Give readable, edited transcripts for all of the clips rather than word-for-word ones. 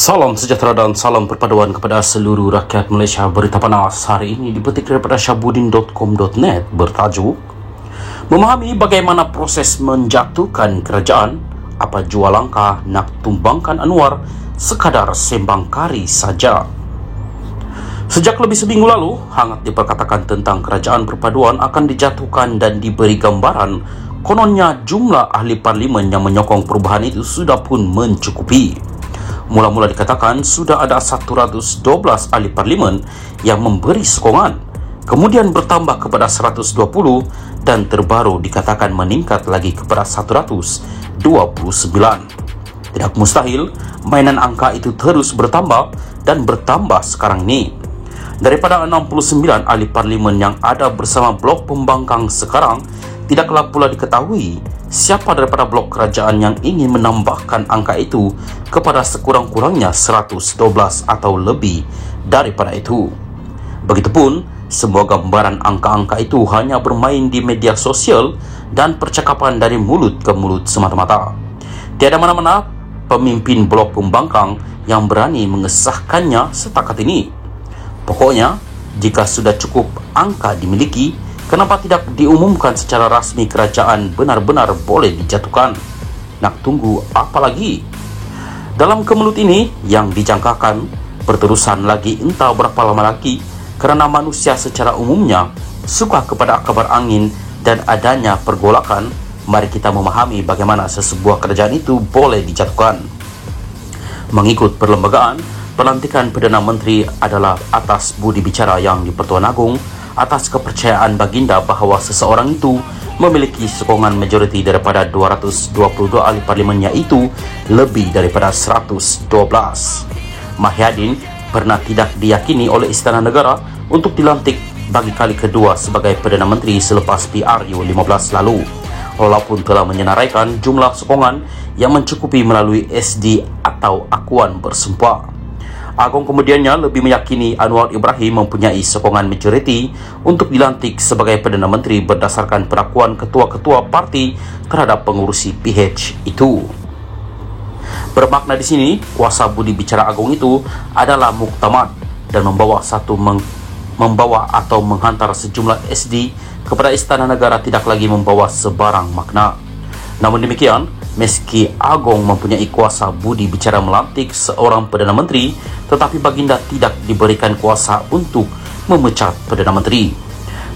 Salam sejahtera dan salam perpaduan kepada seluruh rakyat Malaysia. Berita panas hari ini dipetik daripada syahbudin.com.net bertajuk Memahami bagaimana proses menjatuhkan kerajaan, apa jua langkah nak tumbangkan Anwar sekadar sembang kari saja. Sejak lebih seminggu lalu, hangat diperkatakan tentang kerajaan perpaduan akan dijatuhkan dan diberi gambaran kononnya jumlah ahli parlimen yang menyokong perubahan itu sudah pun mencukupi. Mula-mula dikatakan sudah ada 112 ahli parlimen yang memberi sokongan, kemudian bertambah kepada 120 dan terbaru dikatakan meningkat lagi kepada 129. Tidak mustahil mainan angka itu terus bertambah dan bertambah sekarang ini. Daripada 69 ahli parlimen yang ada bersama blok pembangkang sekarang, tidaklah pula diketahui siapa daripada blok kerajaan yang ingin menambahkan angka itu kepada sekurang-kurangnya 112 atau lebih daripada itu. Begitupun, semua gambaran angka-angka itu hanya bermain di media sosial dan percakapan dari mulut ke mulut semata-mata. Tiada mana-mana pemimpin blok pembangkang yang berani mengesahkannya setakat ini. Pokoknya, jika sudah cukup angka dimiliki, kenapa tidak diumumkan secara rasmi kerajaan benar-benar boleh dijatuhkan? Nak tunggu apa lagi? Dalam kemelut ini yang dijangkakan berterusan lagi entah berapa lama lagi, kerana manusia secara umumnya suka kepada kabar angin dan adanya pergolakan, mari kita memahami bagaimana sesebuah kerajaan itu boleh dijatuhkan. Mengikut perlembagaan, pelantikan Perdana Menteri adalah atas budi bicara yang di-Pertuan Agong, atas kepercayaan baginda bahawa seseorang itu memiliki sokongan majoriti daripada 222 ahli parlimen, iaitu lebih daripada 112. Mahyadin pernah tidak diyakini oleh Istana Negara untuk dilantik bagi kali kedua sebagai Perdana Menteri selepas PRU 15 lalu, walaupun telah menyenaraikan jumlah sokongan yang mencukupi melalui SD atau akuan bersumpah. Agong kemudiannya lebih meyakini Anwar Ibrahim mempunyai sokongan majoriti untuk dilantik sebagai Perdana Menteri berdasarkan pengakuan ketua-ketua parti terhadap pengurusi PH itu. Bermakna di sini, kuasa budi bicara Agong itu adalah muktamad dan membawa atau menghantar sejumlah SD kepada Istana Negara tidak lagi membawa sebarang makna. Namun demikian, meski Agong mempunyai kuasa budi bicara melantik seorang Perdana Menteri, tetapi baginda tidak diberikan kuasa untuk memecat Perdana Menteri.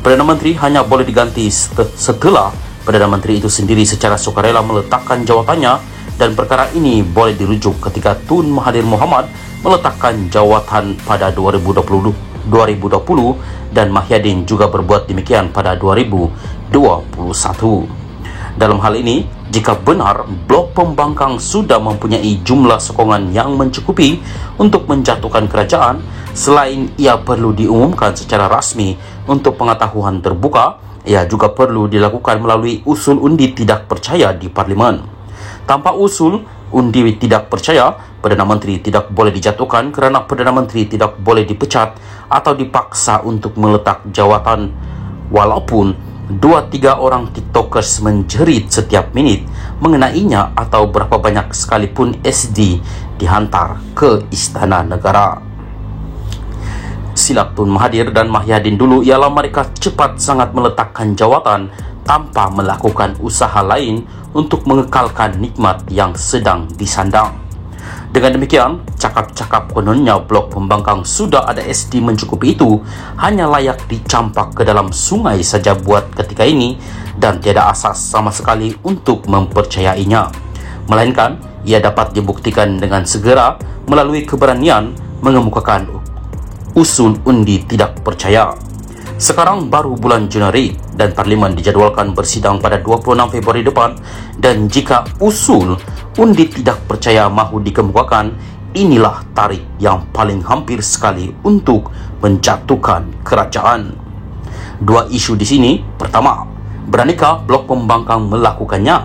Perdana Menteri hanya boleh diganti setelah Perdana Menteri itu sendiri secara sukarela meletakkan jawatannya, dan perkara ini boleh dirujuk ketika Tun Mahathir Mohamad meletakkan jawatan pada 2020 dan Mahyadin juga berbuat demikian pada 2021. Dalam hal ini, jika benar blok pembangkang sudah mempunyai jumlah sokongan yang mencukupi untuk menjatuhkan kerajaan, selain ia perlu diumumkan secara rasmi untuk pengetahuan terbuka, ia juga perlu dilakukan melalui usul undi tidak percaya di Parlimen. Tanpa usul undi tidak percaya, Perdana Menteri tidak boleh dijatuhkan kerana Perdana Menteri tidak boleh dipecat atau dipaksa untuk meletak jawatan, walaupun 2-3 orang TikTokers menjerit setiap minit mengenainya atau berapa banyak sekalipun SD dihantar ke Istana Negara. Silap Tun Mahathir dan Mahyadin dulu ialah mereka cepat sangat meletakkan jawatan tanpa melakukan usaha lain untuk mengekalkan nikmat yang sedang disandang. Dengan demikian, cakap-cakap kononnya blok pembangkang sudah ada SD mencukupi itu hanya layak dicampak ke dalam sungai saja buat ketika ini, dan tiada asas sama sekali untuk mempercayainya. Melainkan, ia dapat dibuktikan dengan segera melalui keberanian mengemukakan usul undi tidak percaya. Sekarang baru bulan Januari dan Parlimen dijadualkan bersidang pada 26 Februari depan, dan jika usul undi tidak percaya mahu dikemukakan, inilah tarikh yang paling hampir sekali untuk menjatuhkan kerajaan. Dua isu di sini. Pertama, beranikah blok pembangkang melakukannya?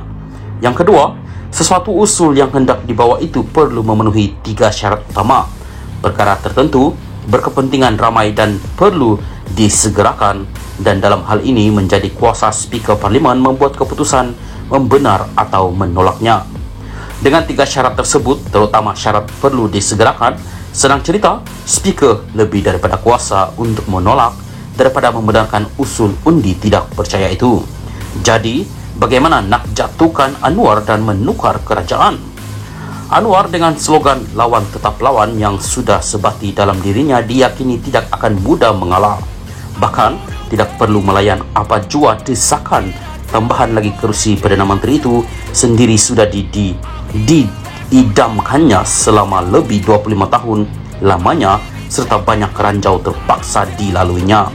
Yang kedua, sesuatu usul yang hendak dibawa itu perlu memenuhi 3 syarat utama. Perkara tertentu berkepentingan ramai dan perlu disegerakan, dan dalam hal ini menjadi kuasa Speaker Parlimen membuat keputusan membenar atau menolaknya. Dengan 3 syarat tersebut, terutama syarat perlu disegerakan, senang cerita, speaker lebih daripada kuasa untuk menolak daripada membenarkan usul undi tidak percaya itu. Jadi, bagaimana nak jatuhkan Anwar dan menukar kerajaan? Anwar dengan slogan lawan tetap lawan yang sudah sebati dalam dirinya diyakini tidak akan mudah mengalah. Bahkan, tidak perlu melayan apa jua desakan tambahan lagi kerusi Perdana Menteri itu sendiri sudah didamkannya selama lebih 25 tahun lamanya serta banyak keranjau terpaksa dilaluinya.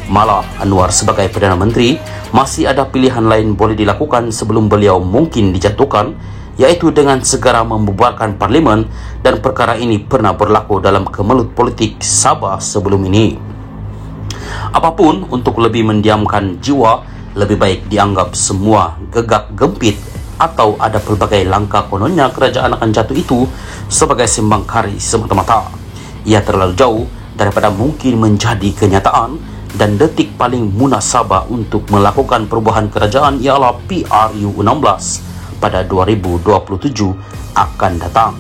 Malah Anwar sebagai Perdana Menteri masih ada pilihan lain boleh dilakukan sebelum beliau mungkin dijatuhkan, iaitu dengan segera membubarkan parlimen, dan perkara ini pernah berlaku dalam kemelut politik Sabah sebelum ini. Apapun untuk lebih mendiamkan jiwa, lebih baik dianggap semua gegap gempit atau ada pelbagai langkah kononnya kerajaan akan jatuh itu sebagai sembang kari semata-mata. Ia terlalu jauh daripada mungkin menjadi kenyataan, dan detik paling munasabah untuk melakukan perubahan kerajaan ialah PRU 16 pada 2027 akan datang.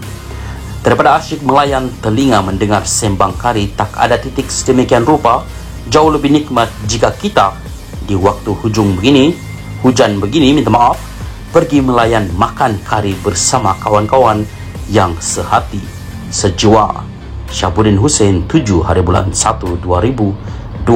Daripada asyik melayan telinga mendengar sembang kari tak ada titik sedemikian rupa, jauh lebih nikmat jika kita di waktu hujan begini, minta maaf, pergi melayan makan kari bersama kawan-kawan yang sehati, sejiwa. Syahbudin Hussein, 7 hari bulan 1 2023.